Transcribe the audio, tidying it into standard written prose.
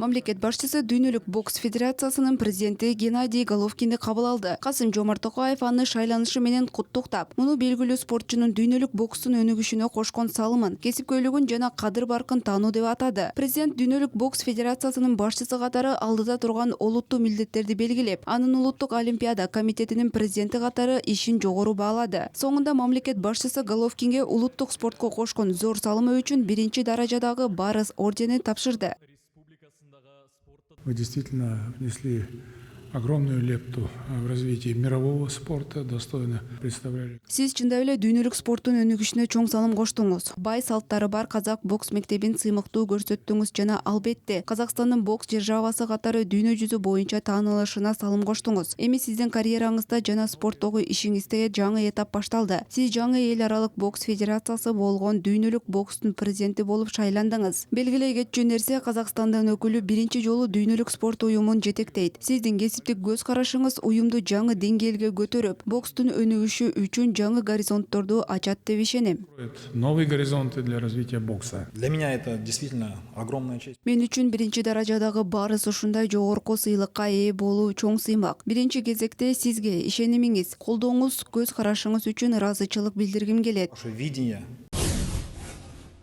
Мамлекет башчысы Дүйнөлүк бокс федерациясынын президенти Геннадий Головкинди кабыл алды. Касым-Жомарт Токаев аны шайланышы менен куттуктап, муну белгилүү спортчунун дүйнөлүк бокстун өнүгүшүнө кошкон салымын, кесипкөйлүгүн жана кадыр-баркын таануу деп атады. Президент Дүйнөлүк бокс федерациясынын башчысы катары алдыда турган олуттуу милдеттерди белгилеп, анын улуттук олимпиада комитетинин президенти катары ишин жогору баалады. Соңунда мамлекет башчысы Головкинге улуттук спортко кошкон зор салымы үчүн биринчи даражадагы Барыс орденин тапшырды. Вы действительно внесли огромную лепту в развитие мирового спорта, достойно представляли. Сиз чындап эле дүйнөлүк спорттун өнүгүшүнө чоң салым коштуңуз. Бай салттары бар казак бокс мектебин сыймыктуу көрсөттүңүз жана албетте Казакстандын бокс державасы катары дүйнө жүзү боюнча таанылышына салым коштуңуз. Эми сиздин карьераңызда жана спорттогу ишиңизде жаңы этап башталды. Сиз жаңы эл аралык бокс федерациясы болгон дүйнөлүк бокстун президенти болуп шайландыңыз. Белгилей кетчү нерсе, Казакстандын өкүлү биринчи жолу дүйнөлүк спорт уюмун жетектейт. Сиздин көз карашыңыз уюмду жаңы деңгээлге көтөрүп, бокстун өнүгүшү үчүн жаңы горизонтторду ачат деп ишенем. Новые горизонты для развития бокса. Для меня это действительно огромная честь. Мен үчүн биринчи даражадагы Барыс ушундай жогорку сыйлыкка ээ болуу чоң сыймак. Биринчи кезекте сизге ишенимиңиз, колдооңуз, көз карашыңыз үчүн ыраазычылык билдиргим келет. Ваше видение